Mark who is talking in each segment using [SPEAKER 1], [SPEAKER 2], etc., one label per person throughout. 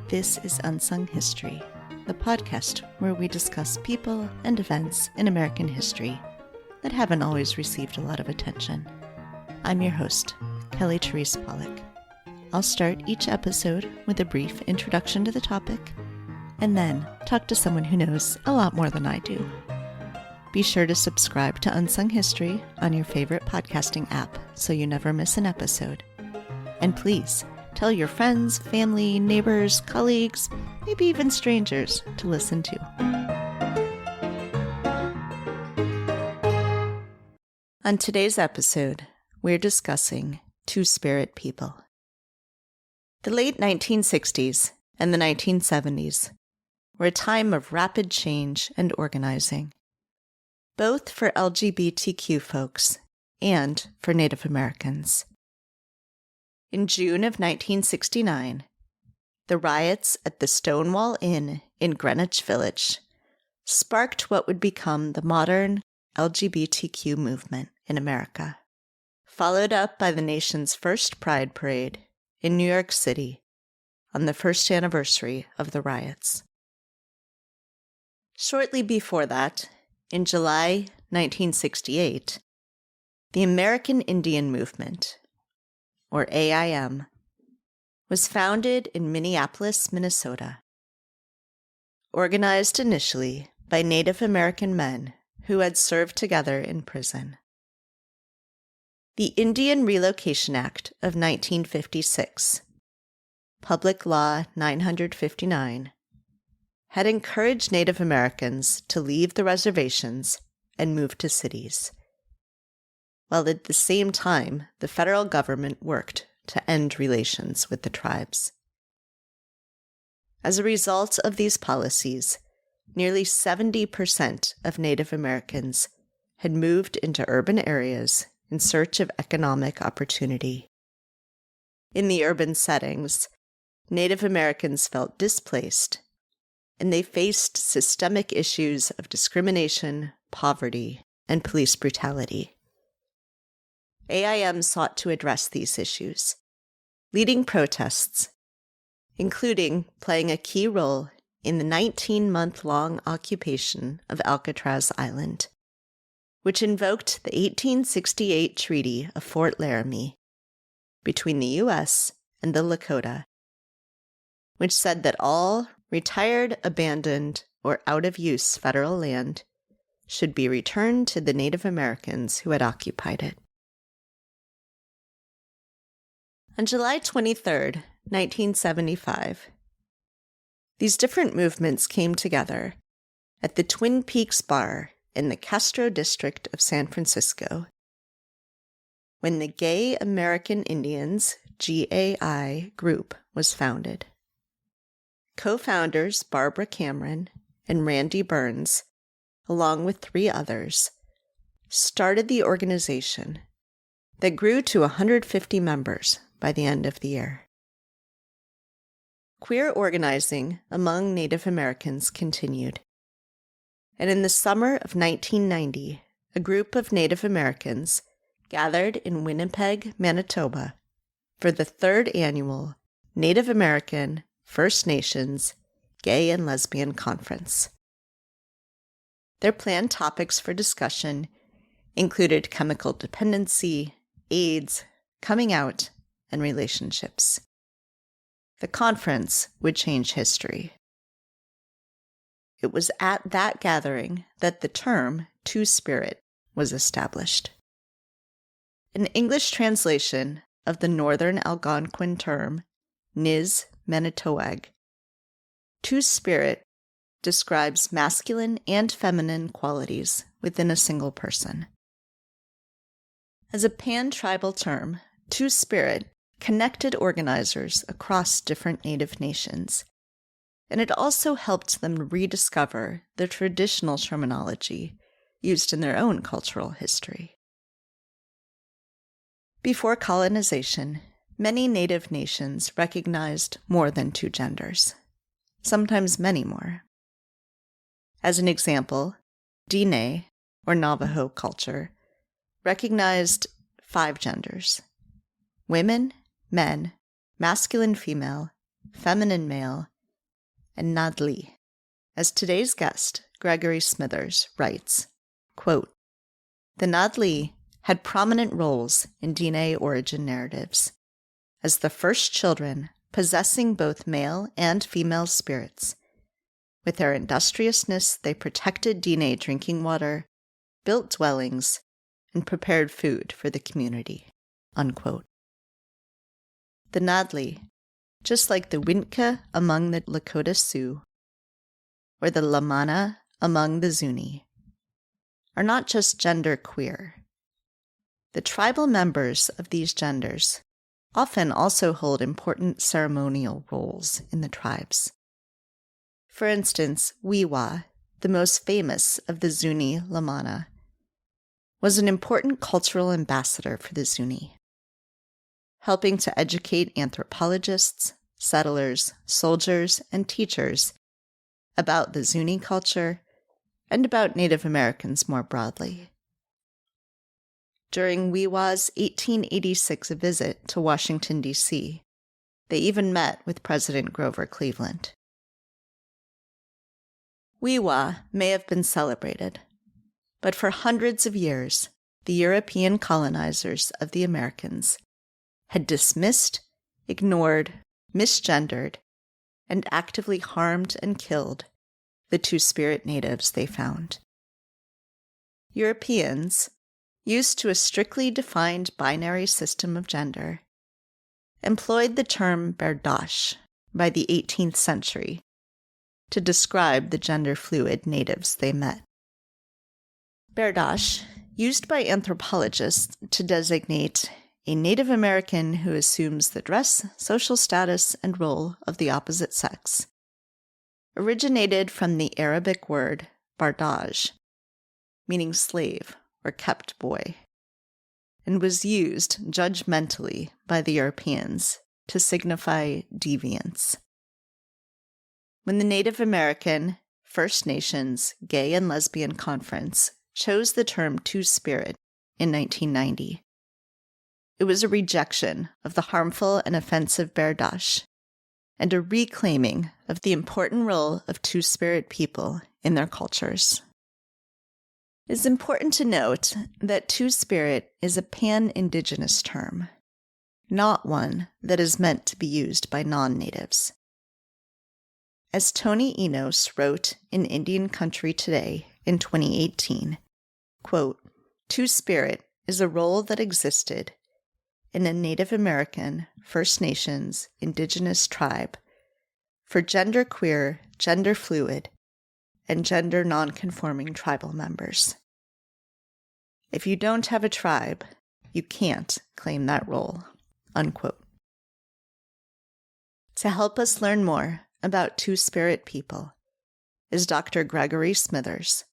[SPEAKER 1] This is Unsung History, the podcast where we discuss people and events in American history that haven't always received a lot of attention. I'm your host, Kelly Therese Pollock. I'll start each episode with a brief introduction to the topic, and then talk to someone who knows a lot more than I do. Be sure to subscribe to Unsung History on your favorite podcasting app so you never miss an episode. And please, tell your friends, family, neighbors, colleagues, maybe even strangers to listen to. On today's episode, we're discussing TwoSpirit People. The late 1960s and the 1970s were a time of rapid change and organizing, both for LGBTQ folks and for Native Americans. In June of 1969, the riots at the Stonewall Inn in Greenwich Village sparked what would become the modern LGBTQ movement in America, followed up by the nation's first Pride Parade in New York City on the first anniversary of the riots. Shortly before that, in July 1968, the American Indian Movement, or AIM, was founded in Minneapolis, Minnesota. Organized initially by Native American men who had served together in prison. The Indian Relocation Act of 1956, Public Law 959, had encouraged Native Americans to leave the reservations and move to cities, while at the same time the federal government worked to end relations with the tribes. As a result of these policies, nearly 70% of Native Americans had moved into urban areas in search of economic opportunity. In the urban settings, Native Americans felt displaced, and they faced systemic issues of discrimination, poverty, and police brutality. AIM sought to address these issues, leading protests, including playing a key role in the 19-month-long occupation of Alcatraz Island, which invoked the 1868 Treaty of Fort Laramie between the U.S. and the Lakota, which said that all retired, abandoned, or out-of-use federal land should be returned to the Native Americans who had occupied it. On July 23, 1975, these different movements came together at the Twin Peaks Bar in the Castro district of San Francisco, when the Gay American Indians, GAI, group was founded. Co-founders Barbara Cameron and Randy Burns, along with 3 others, started the organization that grew to 150 members by the end of the year. Queer organizing among Native Americans continued, and in the summer of 1990, a group of Native Americans gathered in Winnipeg, Manitoba, for the 3rd annual Native American First Nations Gay and Lesbian Conference. Their planned topics for discussion included chemical dependency, AIDS, coming out, and relationships. The conference would change history. It was at that gathering that the term TwoSpirit was established. An English translation of the Northern Algonquin term niizh, manitoag. TwoSpirit describes masculine and feminine qualities within a single person. As a pan-tribal term, TwoSpirit connected organizers across different Native nations, and it also helped them rediscover the traditional terminology used in their own cultural history. Before colonization, many Native nations recognized more than 2 genders, sometimes many more. As an example, Diné, or Navajo culture, recognized 5 genders: women, men, masculine female, feminine male, and niizh. As today's guest, Gregory Smithers, writes, quote, "The niizh had prominent roles in DNA origin narratives. As the first children possessing both male and female spirits, with their industriousness, they protected DNA drinking water, built dwellings, and prepared food for the community." Unquote. The niizh, just like the Wintke among the Lakota Sioux, or the Lamana among the Zuni, are not just gender queer. The tribal members of these genders often also hold important ceremonial roles in the tribes. For instance, Wiwa, the most famous of the Zuni Lamana, was an important cultural ambassador for the Zuni, helping to educate anthropologists, settlers, soldiers, and teachers about the Zuni culture and about Native Americans more broadly. During Wiwa's 1886 visit to Washington, D.C., they even met with President Grover Cleveland. Wiwa may have been celebrated, but for hundreds of years, the European colonizers of the Americans had dismissed, ignored, misgendered, and actively harmed and killed the Two-Spirit natives they found. Europeans, used to a strictly defined binary system of gender, employed the term berdache by the 18th century to describe the gender-fluid natives they met. Berdache, used by anthropologists to designate a Native American who assumes the dress, social status, and role of the opposite sex, originated from the Arabic word bardaj, meaning slave or kept boy, and was used judgmentally by the Europeans to signify deviance. When the Native American First Nations Gay and Lesbian Conference chose the term Two-Spirit in 1990, it was a rejection of the harmful and offensive berdache and a reclaiming of the important role of Two-Spirit people in their cultures. It is important to note that Two-Spirit is a pan-indigenous term, not one that is meant to be used by non-natives. As Tony Enos wrote in Indian Country Today in 2018, quote, "Two-Spirit is a role that existed in a Native American, First Nations, indigenous tribe for genderqueer, gender-fluid, and gender non-conforming tribal members. If you don't have a tribe, you can't claim that role." Unquote. To help us learn more about Two-Spirit people is Dr. Gregory Smithers,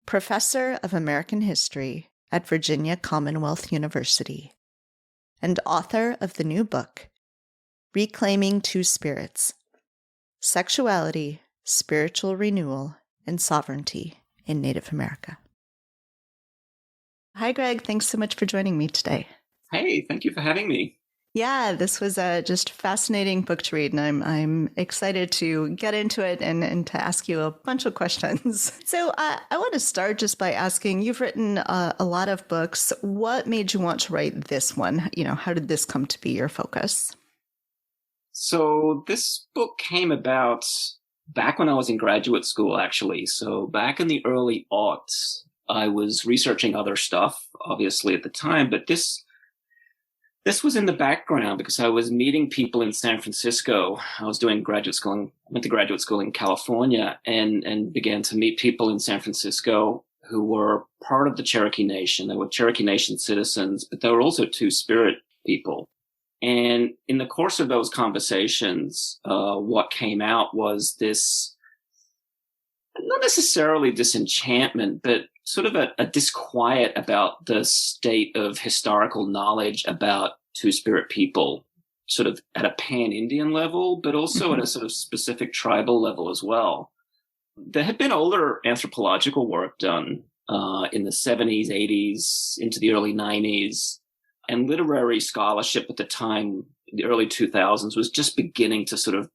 [SPEAKER 1] professor of American history at Virginia Commonwealth University and author of the new book, Reclaiming Two Spirits: Sexuality, Spiritual Renewal, and Sovereignty in Native America. Hi, Greg. Thanks so much for joining me today.
[SPEAKER 2] Hey, thank you for having me.
[SPEAKER 1] Yeah, this was a just fascinating book to read, and I'm excited to get into it and to ask you a bunch of questions. So I want to start just by asking, you've written a lot of books. What made you want to write this one? How did this come to be your focus?
[SPEAKER 2] So this book came about back when I was in graduate school, actually. So back in the early aughts, I was researching other stuff, obviously, at the time, but this was in the background because I was meeting people in San Francisco. I was doing graduate school, went to graduate school in California and began to meet people in San Francisco who were part of the Cherokee Nation. They were Cherokee Nation citizens, but they were also Two-Spirit people. And in the course of those conversations, what came out was this, not necessarily disenchantment, but sort of a disquiet about the state of historical knowledge about Two-Spirit people, sort of at a pan-Indian level, but also at a sort of specific tribal level as well. There had been older anthropological work done in the 70s, 80s, into the early 90s, and literary scholarship at the time, the early 2000s, was just beginning to sort of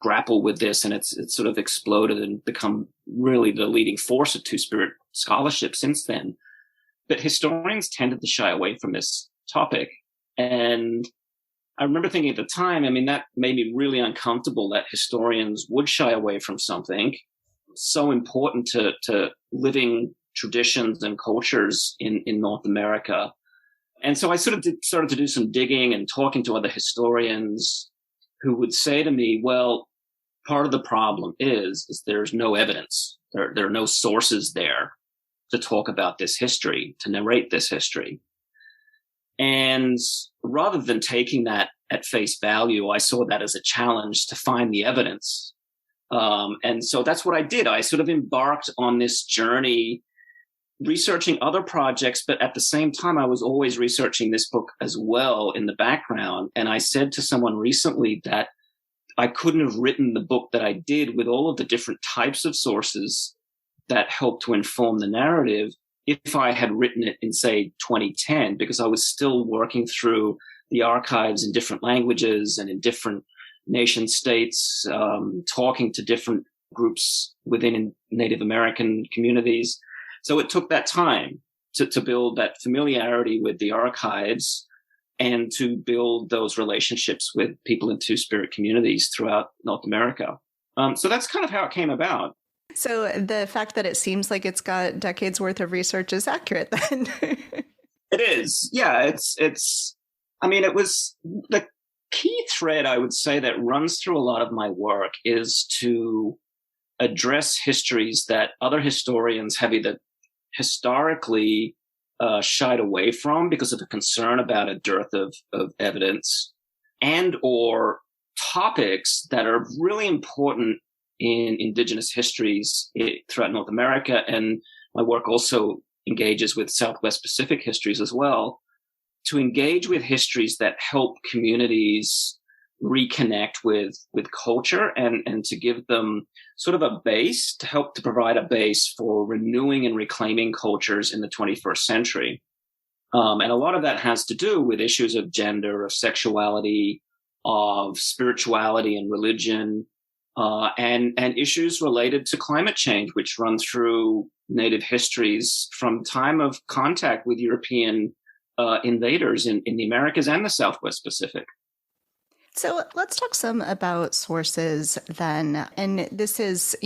[SPEAKER 2] grapple with this, and it's sort of exploded and become really the leading force of Two-Spirit scholarship since then. But historians tended to shy away from this topic. And I remember thinking at the time, I mean, that made me really uncomfortable that historians would shy away from something so important to living traditions and cultures in North America. And so I started to do some digging and talking to other historians who would say to me, well, part of the problem is there's no evidence. There are no sources there to talk about this history, to narrate this history. And rather than taking that at face value, I saw that as a challenge to find the evidence. And so that's what I did. I sort of embarked on this journey, researching other projects, but at the same time, I was always researching this book as well in the background. And I said to someone recently that I couldn't have written the book that I did with all of the different types of sources that helped to inform the narrative if I had written it in, say, 2010, because I was still working through the archives in different languages and in different nation states, talking to different groups within Native American communities. So it took that time to build that familiarity with the archives and to build those relationships with people in Two-Spirit communities throughout North America. So that's kind of how it came about.
[SPEAKER 1] So the fact that it seems like it's got decades worth of research is accurate then.
[SPEAKER 2] It is. Yeah, it was the key thread, I would say, that runs through a lot of my work is to address histories that other historians have either historically shied away from because of a concern about a dearth of evidence, and or topics that are really important in indigenous histories throughout North America. And my work also engages with Southwest Pacific histories as well, to engage with histories that help communities reconnect with culture and to give them sort of a base, to help to provide a base for renewing and reclaiming cultures in the 21st century. And a lot of that has to do with issues of gender, of sexuality, of spirituality and religion, and issues related to climate change, which run through Native histories from time of contact with European invaders in the Americas and the Southwest Pacific.
[SPEAKER 1] So let's talk some about sources then. And this is,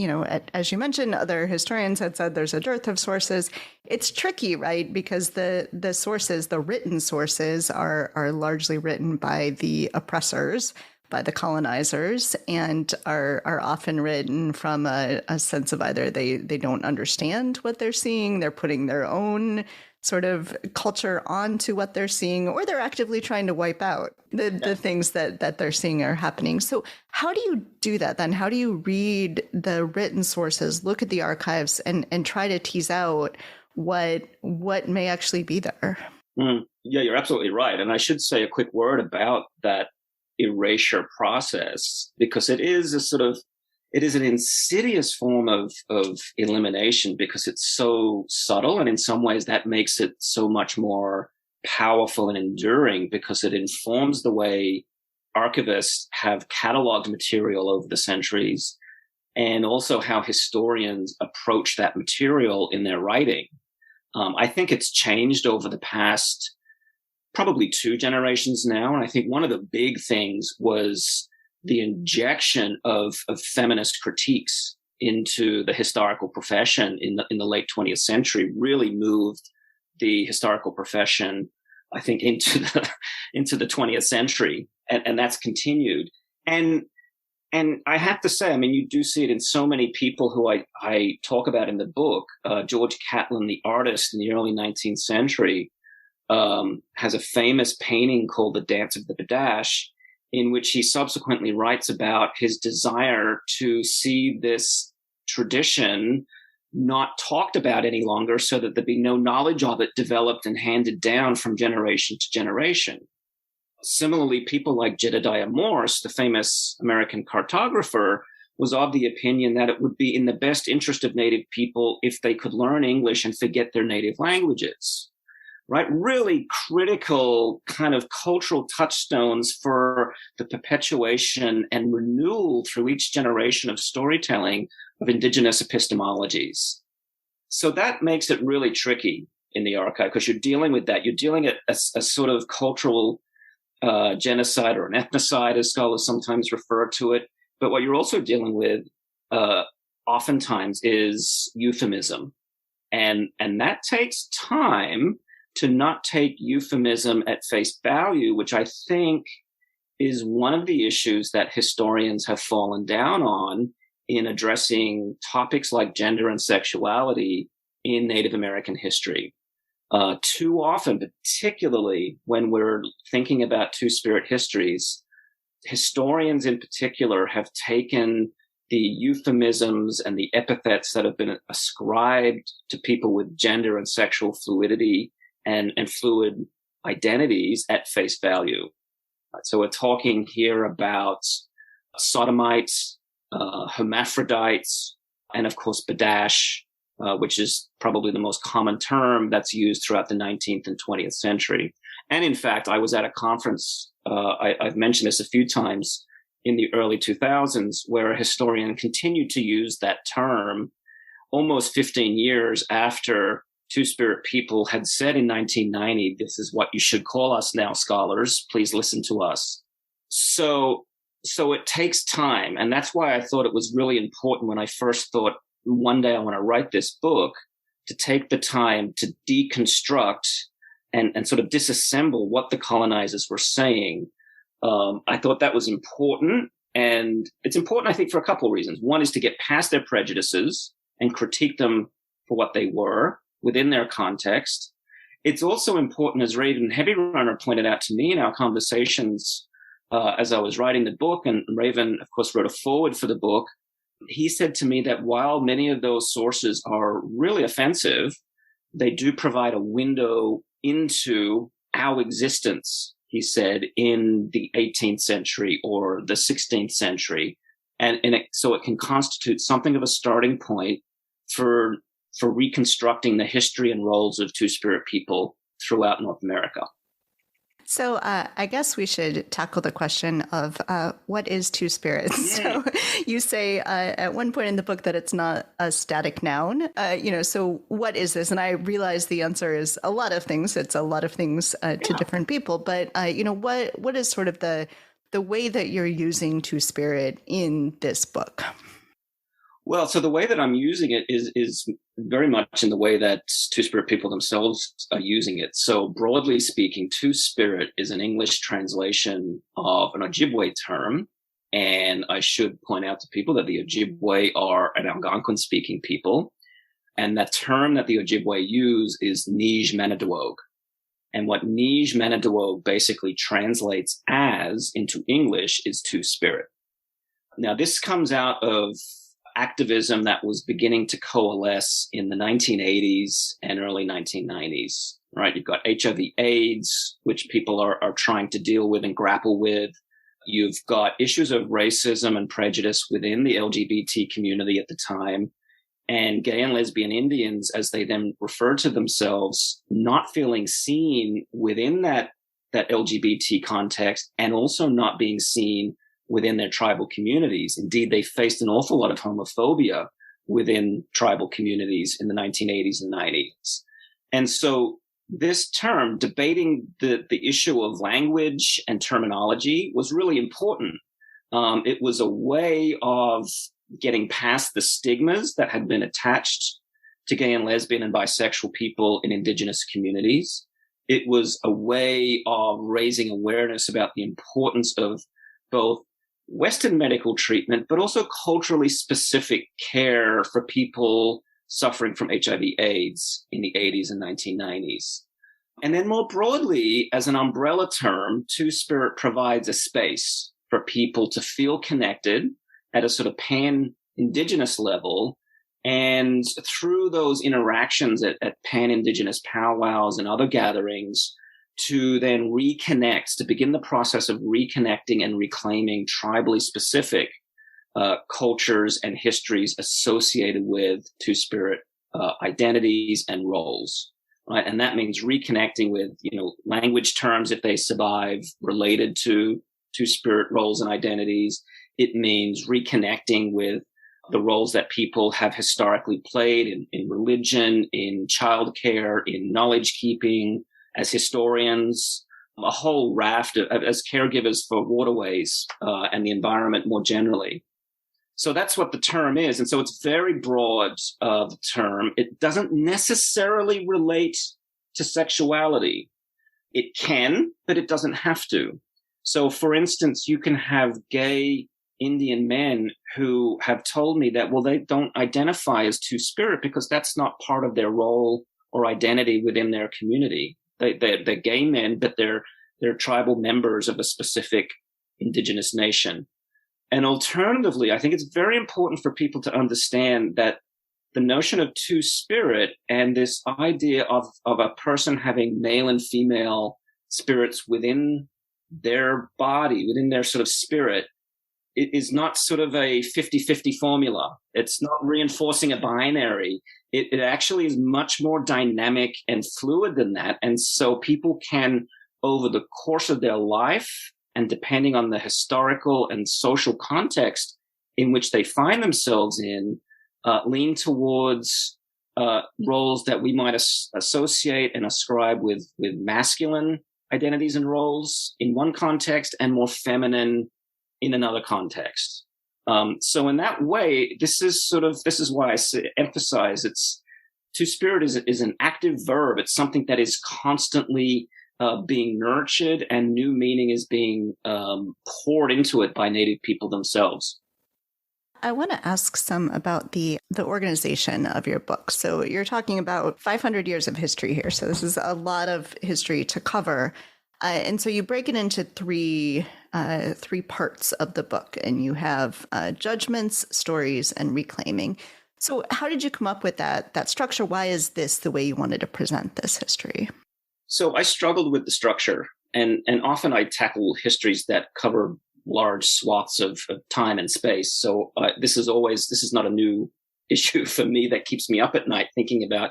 [SPEAKER 1] as you mentioned, other historians had said there's a dearth of sources. It's tricky, right? Because the sources, the written sources are largely written by the oppressors, by the colonizers, and are often written from a sense of either they don't understand what they're seeing, they're putting their own sort of culture onto what they're seeing, or they're actively trying to wipe out the things that they're seeing are happening. So how do you do that then? How do you read the written sources, look at the archives, and try to tease out what may actually be there?
[SPEAKER 2] Yeah, you're absolutely right. And I should say a quick word about that erasure process, because it is an insidious form of elimination, because it's so subtle, and in some ways that makes it so much more powerful and enduring, because it informs the way archivists have cataloged material over the centuries, and also how historians approach that material in their writing. I think it's changed over the past probably 2 generations now, and I think one of the big things was the injection of feminist critiques into the historical profession in the late 20th century really moved the historical profession, I think, into the 20th century, and that's continued. And I have to say, I mean, you do see it in so many people who I talk about in the book. George Catlin, the artist in the early 19th century, has a famous painting called The Dance of the Badash, in which he subsequently writes about his desire to see this tradition not talked about any longer, so that there'd be no knowledge of it developed and handed down from generation to generation. Similarly, people like Jedediah Morse, the famous American cartographer, was of the opinion that it would be in the best interest of Native people if they could learn English and forget their native languages. right? Really critical kind of cultural touchstones for the perpetuation and renewal through each generation of storytelling of indigenous epistemologies. So that makes it really tricky in the archive because you're dealing with that. You're dealing with a sort of cultural genocide or an ethnocide, as scholars sometimes refer to it. But what you're also dealing with oftentimes is euphemism. And that takes time to not take euphemism at face value, which I think is one of the issues that historians have fallen down on in addressing topics like gender and sexuality in Native American history. Too often, particularly when we're thinking about Two-Spirit histories, historians in particular have taken the euphemisms and the epithets that have been ascribed to people with gender and sexual fluidity and fluid identities at face value. So we're talking here about sodomites, hermaphrodites, and of course, badash, which is probably the most common term that's used throughout the 19th and 20th century. And in fact, I was at a conference, I've mentioned this a few times, in the early 2000s, where a historian continued to use that term almost 15 years after Two-Spirit People had said in 1990, this is what you should call us now, scholars. Please listen to us. So it takes time. And that's why I thought it was really important when I first thought, one day I want to write this book, to take the time to deconstruct and sort of disassemble what the colonizers were saying. I thought that was important. And it's important, I think, for a couple of reasons. One is to get past their prejudices and critique them for what they were within their context. It's also important, as Raven Heavyrunner pointed out to me in our conversations as I was writing the book, and Raven, of course, wrote a foreword for the book. He said to me that while many of those sources are really offensive, they do provide a window into our existence, he said, in the 18th century or the 16th century. So it can constitute something of a starting point for reconstructing the history and roles of Two-Spirit people throughout North America.
[SPEAKER 1] So I guess we should tackle the question of what is Two-Spirit? So you say at one point in the book that it's not a static noun. So what is this? And I realize the answer is a lot of things. It's a lot of things to different people. But, what is sort of the way that you're using Two-Spirit in this book?
[SPEAKER 2] Well, so the way that I'm using it is very much in the way that Two-Spirit people themselves are using it. So broadly speaking, Two-Spirit is an English translation of an Ojibwe term. And I should point out to people that the Ojibwe are an Algonquin-speaking people. And that term that the Ojibwe use is niizh manitoag. And what niizh manitoag basically translates as into English is Two-Spirit. Now, this comes out of activism that was beginning to coalesce in the 1980s and early 1990s, right? You've got HIV/AIDS, which people are trying to deal with and grapple with. You've got issues of racism and prejudice within the LGBT community at the time, and gay and lesbian Indians, as they then refer to themselves, not feeling seen within that LGBT context, and also not being seen within their tribal communities. Indeed, they faced an awful lot of homophobia within tribal communities in the 1980s and 90s. And so this term, debating the issue of language and terminology, was really important. It was a way of getting past the stigmas that had been attached to gay and lesbian and bisexual people in indigenous communities. It was a way of raising awareness about the importance of both Western medical treatment, but also culturally specific care for people suffering from HIV/AIDS in the 80s and 1990s. And then more broadly, as an umbrella term, Two-Spirit provides a space for people to feel connected at a sort of pan-indigenous level. And through those interactions at pan-indigenous powwows and other gatherings, to then reconnect, to begin the process of reconnecting and reclaiming tribally specific cultures and histories associated with Two-Spirit identities and roles. right? And that means reconnecting with, language terms if they survive related to Two-Spirit roles and identities. It means reconnecting with the roles that people have historically played in religion, in childcare, in knowledge keeping, as historians, a whole raft as caregivers for waterways and the environment more generally. So that's what the term is. And so it's very broad, the term. It doesn't necessarily relate to sexuality. It can, but it doesn't have to. So, for instance, you can have gay Indian men who have told me that, well, they don't identify as Two-Spirit because that's not part of their role or identity within their community. They're gay men, but they're tribal members of a specific indigenous nation. And alternatively, I think it's very important for people to understand that the notion of Two-Spirit and this idea of a person having male and female spirits within their body, within their sort of spirit, it is not sort of a 50-50 formula. It's not reinforcing a binary. It actually is much more dynamic and fluid than that. And so people can, over the course of their life, and depending on the historical and social context in which they find themselves in, lean towards roles that we might associate and ascribe with masculine identities and roles in one context and more feminine in another context. So in that way, this is why I emphasize Two-Spirit is an active verb. It's something that is constantly being nurtured, and new meaning is being poured into it by Native people themselves.
[SPEAKER 1] I want to ask some about the organization of your book. So you're talking about 500 years of history here. So this is a lot of history to cover. And so you break it into three parts of the book, and you have judgments, stories, and reclaiming. So how did you come up with that structure? Why is this the way you wanted to present this history?
[SPEAKER 2] So I struggled with the structure, and often I tackle histories that cover large swaths of time and space. So this is not a new issue for me that keeps me up at night thinking about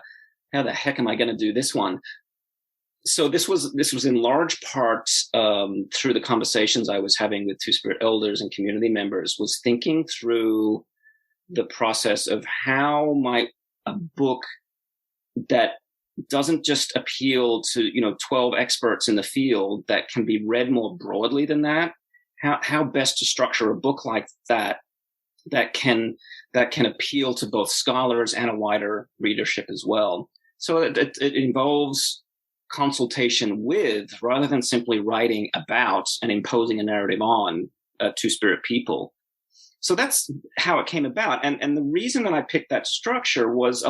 [SPEAKER 2] how the heck am I going to do this one? So this was in large part through the conversations I was having with Two-Spirit elders and community members, was thinking through the process of how might a book that doesn't just appeal to 12 experts in the field, that can be read more broadly than that, how best to structure a book like that can appeal to both scholars and a wider readership as well. So it involves consultation with, rather than simply writing about and imposing a narrative on, Two-Spirit people. So that's how it came about. And the reason that I picked that structure was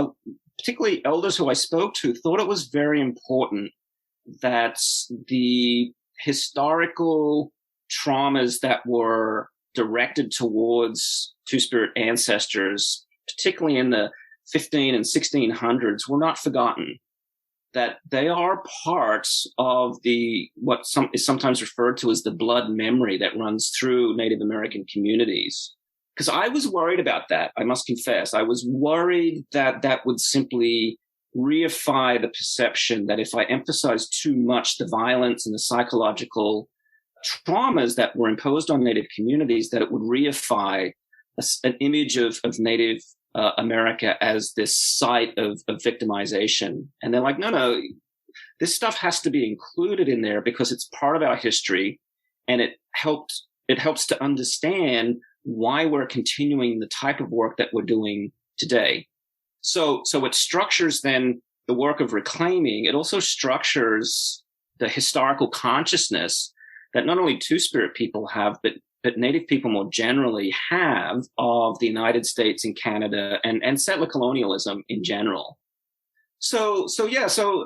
[SPEAKER 2] particularly elders who I spoke to thought it was very important that the historical traumas that were directed towards Two-Spirit ancestors, particularly in the 15 and 1600s, were not forgotten. That they are parts of what is sometimes referred to as the blood memory that runs through Native American communities. Because I was worried about that, I must confess. I was worried that that would simply reify the perception that if I emphasized too much the violence and the psychological traumas that were imposed on Native communities, that it would reify an image of Native America as this site of victimization. And they're like, no, this stuff has to be included in there because it's part of our history, and it helps to understand why we're continuing the type of work that we're doing today. So it structures then the work of reclaiming. It also structures the historical consciousness that not only Two-Spirit people have, but Native people more generally have of the United States and Canada and settler colonialism in general. So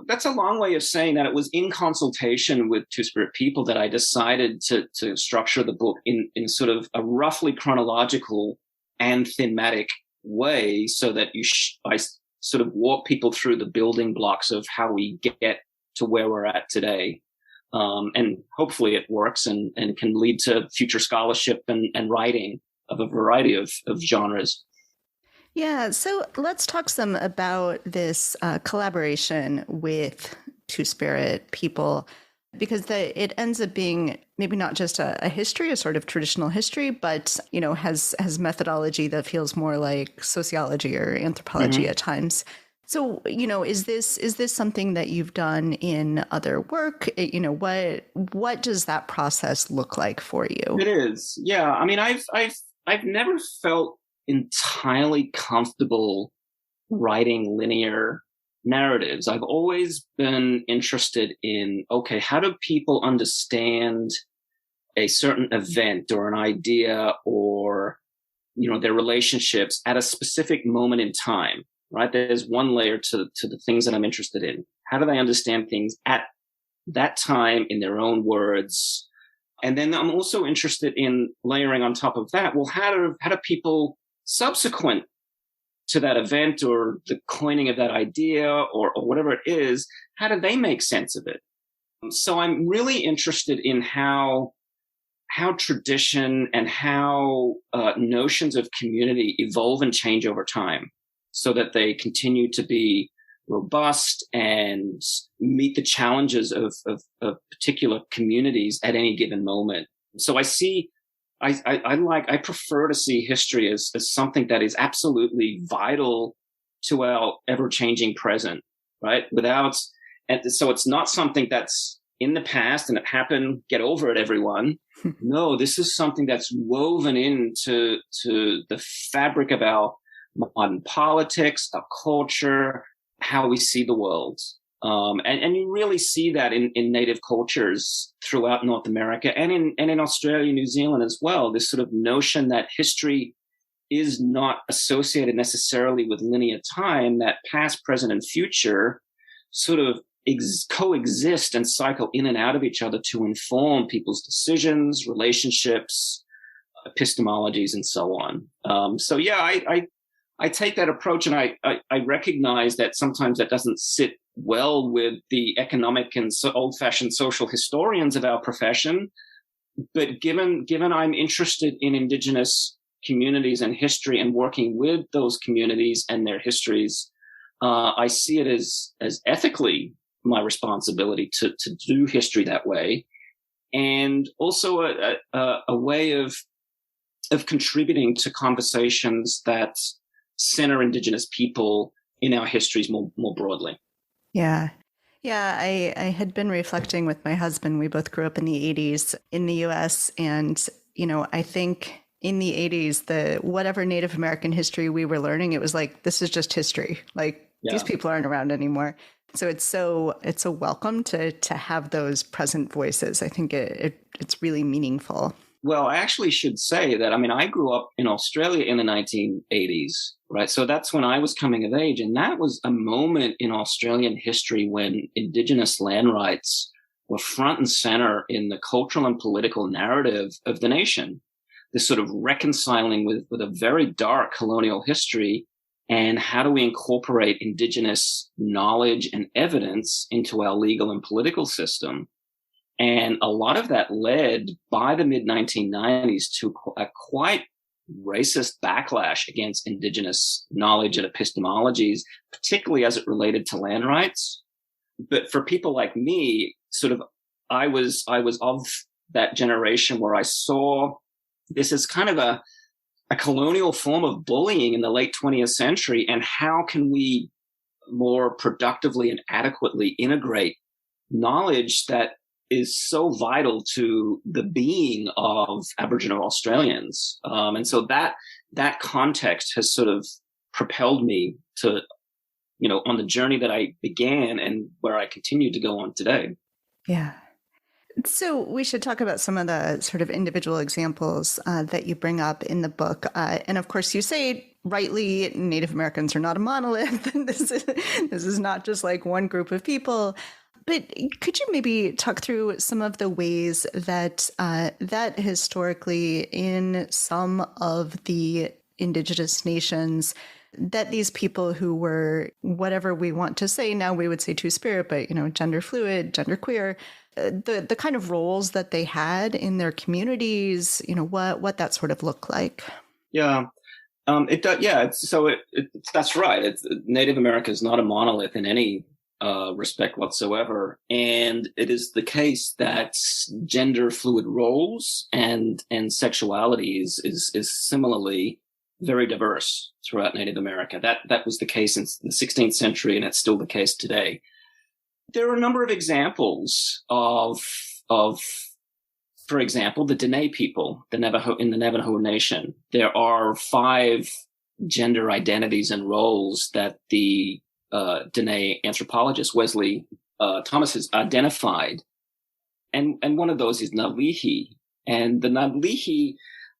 [SPEAKER 2] that's a long way of saying that it was in consultation with Two-Spirit people that I decided to structure the book in sort of a roughly chronological and thematic way, so that I sort of walk people through the building blocks of how we get to where we're at today. And hopefully it works and can lead to future scholarship and writing of a variety of genres.
[SPEAKER 1] Yeah, so let's talk some about this collaboration with Two-Spirit People, because it ends up being maybe not just a history, a sort of traditional history, but has methodology that feels more like sociology or anthropology at times. So is this something that you've done in other work? What does that process look like for you?
[SPEAKER 2] It is, yeah. I mean, I've never felt entirely comfortable writing linear narratives. I've always been interested in, okay, how do people understand a certain event or an idea or, their relationships at a specific moment in time, right? There's one layer to the things that I'm interested in. How do they understand things at that time in their own words? And then I'm also interested in layering on top of that, well, how do people subsequent to that event or the coining of that idea or whatever it is, how do they make sense of it? So I'm really interested in how tradition and how notions of community evolve and change over time so that they continue to be robust and meet the challenges of particular communities at any given moment. So I prefer to see history as something that is absolutely vital to our ever-changing present, right? And so it's not something that's in the past and it happened, get over it, everyone. No, this is something that's woven into the fabric of our modern politics, our culture, how we see the world. And you really see that in native cultures throughout North America and in Australia, New Zealand as well. This sort of notion that history is not associated necessarily with linear time, that past, present, and future sort of coexist and cycle in and out of each other to inform people's decisions, relationships, epistemologies, and so on. So yeah, I take that approach, and I recognize that sometimes that doesn't sit well with the economic and old-fashioned social historians of our profession. But given I'm interested in Indigenous communities and history and working with those communities and their histories, I see it as ethically my responsibility to do history that way, and also a way of contributing to conversations that center Indigenous people in our histories more broadly.
[SPEAKER 1] Yeah. Yeah, I had been reflecting with my husband. We both grew up in the 80s in the US. And, I think in the 80s, whatever Native American history we were learning, it was like, this is just history. Like, these people aren't around anymore. So it's so welcome to have those present voices. I think it's really meaningful.
[SPEAKER 2] Well, I actually should say that, I grew up in Australia in the 1980s, right? So that's when I was coming of age. And that was a moment in Australian history when Indigenous land rights were front and center in the cultural and political narrative of the nation. This sort of reconciling with a very dark colonial history, and how do we incorporate Indigenous knowledge and evidence into our legal and political system? And a lot of that led by the mid-1990s to a quite racist backlash against Indigenous knowledge and epistemologies, particularly as it related to land rights. But for people like me, I was of that generation where I saw this as kind of a colonial form of bullying in the late 20th century, and how can we more productively and adequately integrate knowledge that is so vital to the being of Aboriginal Australians. And so that context has sort of propelled me to, on the journey that I began and where I continue to go on today.
[SPEAKER 1] Yeah. So we should talk about some of the sort of individual examples that you bring up in the book. And of course, you say rightly, Native Americans are not a monolith. This is not just like one group of people. But could you maybe talk through some of the ways that that historically in some of the Indigenous nations, that these people who were whatever we want to say now, we would say Two-Spirit, but gender fluid, gender queer, the kind of roles that they had in their communities, what that sort of looked like?
[SPEAKER 2] Yeah. It does, yeah. That's right. Native America is not a monolith in any respect whatsoever, and it is the case that gender fluid roles and sexuality is similarly very diverse throughout Native America. That was the case in the 16th century, and it's still the case today. There are a number of examples of for example, the Dene people, in the Navajo Nation. There are 5 gender identities and roles that the Dene anthropologist Wesley Thomas has identified, and one of those is niizh. And the niizh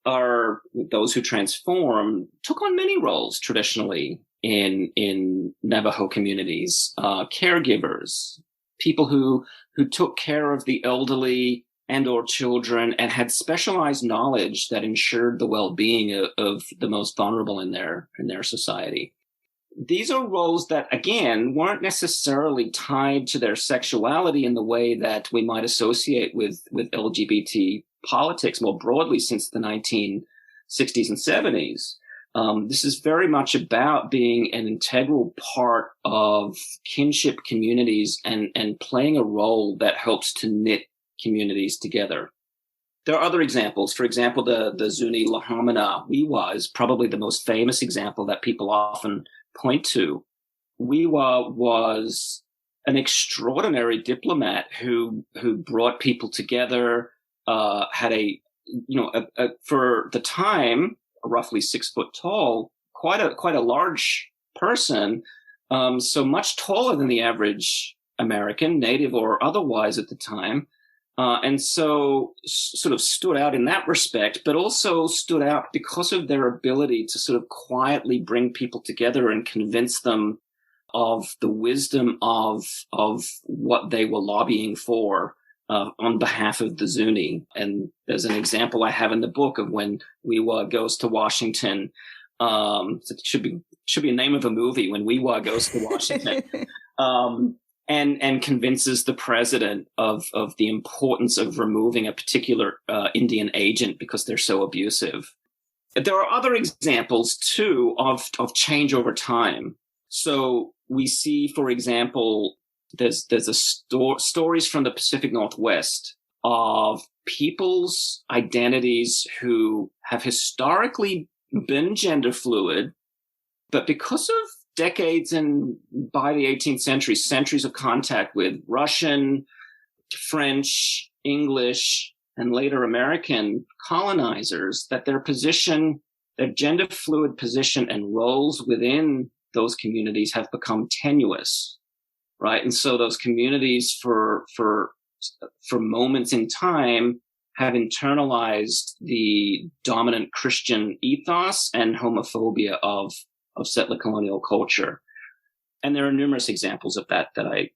[SPEAKER 2] are those who took on many roles traditionally in Navajo communities: caregivers, people who took care of the elderly and or children, and had specialized knowledge that ensured the well-being of the most vulnerable in their society. These are roles that, again, weren't necessarily tied to their sexuality in the way that we might associate with LGBT politics more broadly since the 1960s and 70s. This is very much about being an integral part of kinship communities and playing a role that helps to knit communities together. There are other examples. For example, the Zuni Lahamina Wiwa is probably the most famous example that people often point to. Wiwa was an extraordinary diplomat who brought people together, had for the time, roughly 6 foot tall, quite a large person, so much taller than the average American, native or otherwise at the time. And so sort of stood out in that respect, but also stood out because of their ability to sort of quietly bring people together and convince them of the wisdom of what they were lobbying for on behalf of the Zuni. And there's an example I have in the book of when Wiwa goes to Washington. It should be a name of a movie, when Wiwa goes to Washington. And convinces the president of the importance of removing a particular Indian agent because they're so abusive. There are other examples too of change over time. So we see, for example, there's stories from the Pacific Northwest of people's identities who have historically been gender fluid, but because of decades and by the 18th century, centuries of contact with Russian, French, English, and later American colonizers, that their gender fluid position and roles within those communities have become tenuous, right? And so those communities for moments in time have internalized the dominant Christian ethos and homophobia of settler colonial culture. And there are numerous examples of that I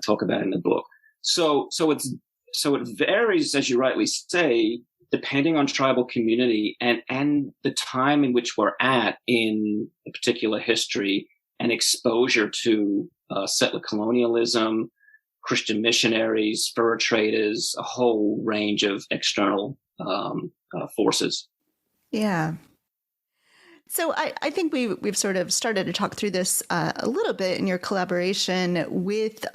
[SPEAKER 2] talk about in the book. So it varies, as you rightly say, depending on tribal community and the time in which we're at in a particular history and exposure to settler colonialism, Christian missionaries, fur traders, a whole range of external forces.
[SPEAKER 1] Yeah. So I think we've sort of started to talk through this a little bit in your collaboration with the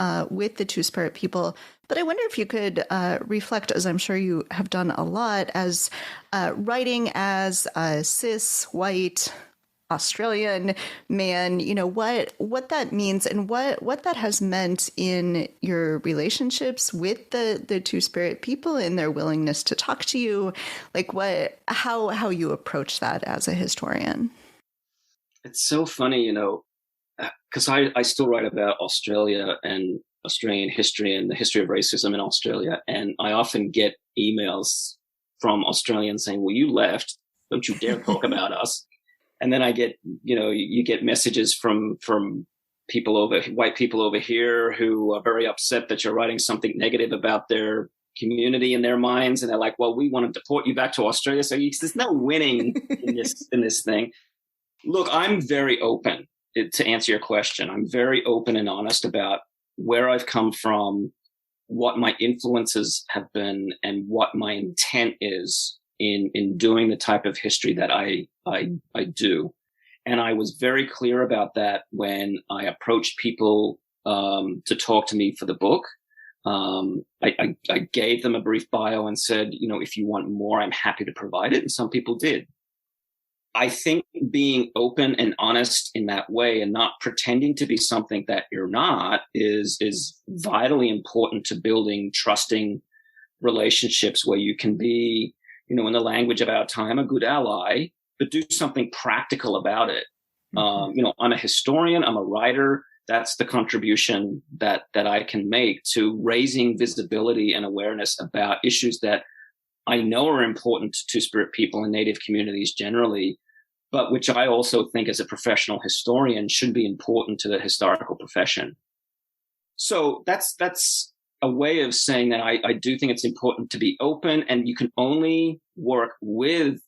[SPEAKER 1] TwoSpirit People, but I wonder if you could reflect, as I'm sure you have done a lot, as writing as a cis white Australian man, what that means and what that has meant in your relationships with the TwoSpirit People and their willingness to talk to you, like how you approach that as a historian.
[SPEAKER 2] It's so funny, because I still write about Australia and Australian history and the history of racism in Australia, and I often get emails from Australians saying, "Well, you left, don't you dare talk about us." And then I get, you get messages from white people over here who are very upset that you're writing something negative about their community in their minds. And they're like, well, we want to deport you back to Australia. So there's no winning in this thing. Look, I'm very open to answer your question. I'm very open and honest about where I've come from, what my influences have been, and what my intent is in doing the type of history that I do. And I was very clear about that when I approached people to talk to me for the book. I gave them a brief bio and said, if you want more, I'm happy to provide it. And some people did. I think being open and honest in that way and not pretending to be something that you're not is vitally important to building trusting relationships where you can be, in the language of our time, a good ally, but do something practical about it. I'm a historian, I'm a writer. That's the contribution that I can make to raising visibility and awareness about issues that I know are important to Two-Spirit people and Native communities generally, but which I also think as a professional historian should be important to the historical profession. So that's a way of saying that I do think it's important to be open, and you can only work with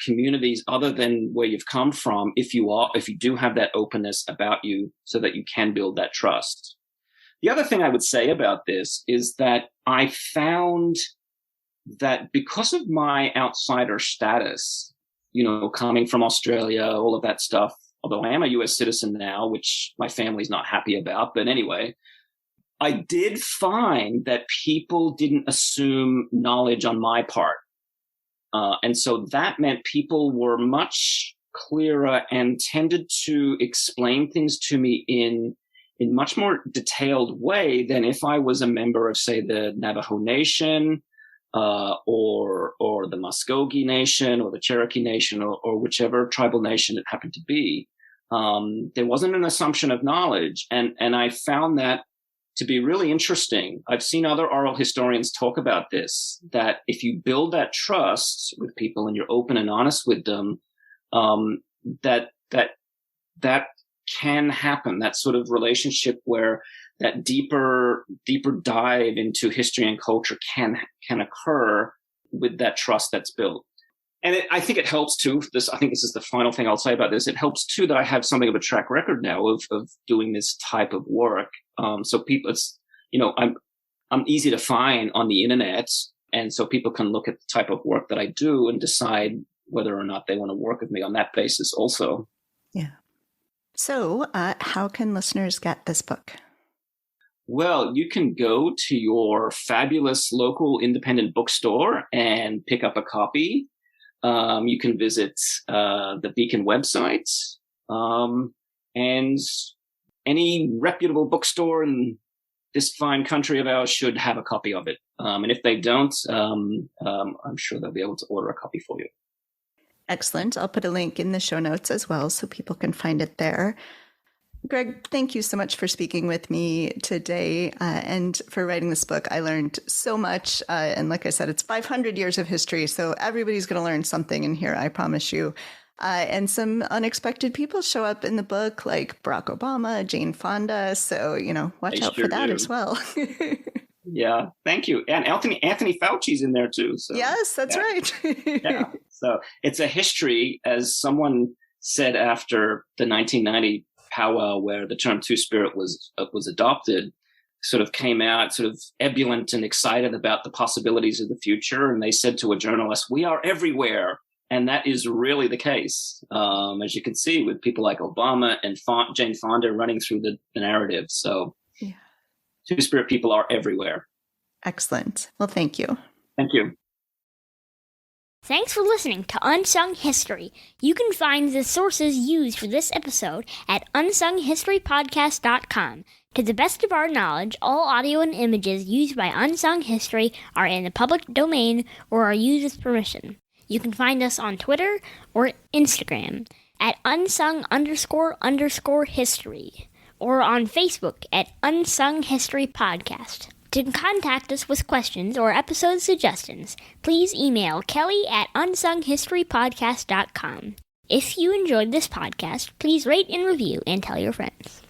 [SPEAKER 2] communities other than where you've come from if you do have that openness about you, so that you can build that trust. The other thing I would say about this is that I found that because of my outsider status, coming from Australia, all of that stuff, although I am a US citizen now, which my family's not happy about, but anyway, I did find that people didn't assume knowledge on my part. And so that meant people were much clearer and tended to explain things to me in much more detailed way than if I was a member of, say, the Navajo Nation, or the Muskogee Nation, or the Cherokee Nation, or whichever tribal nation it happened to be. There wasn't an assumption of knowledge. And I found that to be really interesting. I've seen other oral historians talk about this, that if you build that trust with people and you're open and honest with them, that can happen. That sort of relationship where that deeper dive into history and culture can occur with that trust that's built. And I think it helps too. I think this is the final thing I'll say about this. It helps too that I have something of a track record now of doing this type of work. So people, I'm easy to find on the internet. And so people can look at the type of work that I do and decide whether or not they want to work with me on that basis also.
[SPEAKER 1] Yeah. So how can listeners get this book?
[SPEAKER 2] Well, you can go to your fabulous local independent bookstore and pick up a copy. You can visit the Beacon website, and any reputable bookstore in this fine country of ours should have a copy of it. And if they don't, I'm sure they'll be able to order a copy for you.
[SPEAKER 1] Excellent. I'll put a link in the show notes as well so people can find it there. Greg, thank you so much for speaking with me today and for writing this book. I learned so much. And like I said, it's 500 years of history. So everybody's going to learn something in here, I promise you. And some unexpected people show up in the book, like Barack Obama, Jane Fonda. So, watch out for that as well.
[SPEAKER 2] Yeah, thank you. And Anthony Fauci's in there too. So,
[SPEAKER 1] yes, that's right.
[SPEAKER 2] Yeah. So it's a history, as someone said after the 1990 powwow where the term Two-Spirit was adopted, sort of came out sort of ebullient and excited about the possibilities of the future. And they said to a journalist, "We are everywhere." And that is really the case, as you can see, with people like Obama and Jane Fonda running through the narrative. So yeah. Two-Spirit people are everywhere.
[SPEAKER 1] Excellent. Well, thank you.
[SPEAKER 2] Thank you.
[SPEAKER 3] Thanks for listening to Unsung History. You can find the sources used for this episode at unsunghistorypodcast.com. To the best of our knowledge, all audio and images used by Unsung History are in the public domain or are used with permission. You can find us on Twitter or Instagram at unsung__history or on Facebook at Unsung History Podcast. To contact us with questions or episode suggestions, please email Kelly at unsunghistorypodcast.com. If you enjoyed this podcast, please rate and review and tell your friends.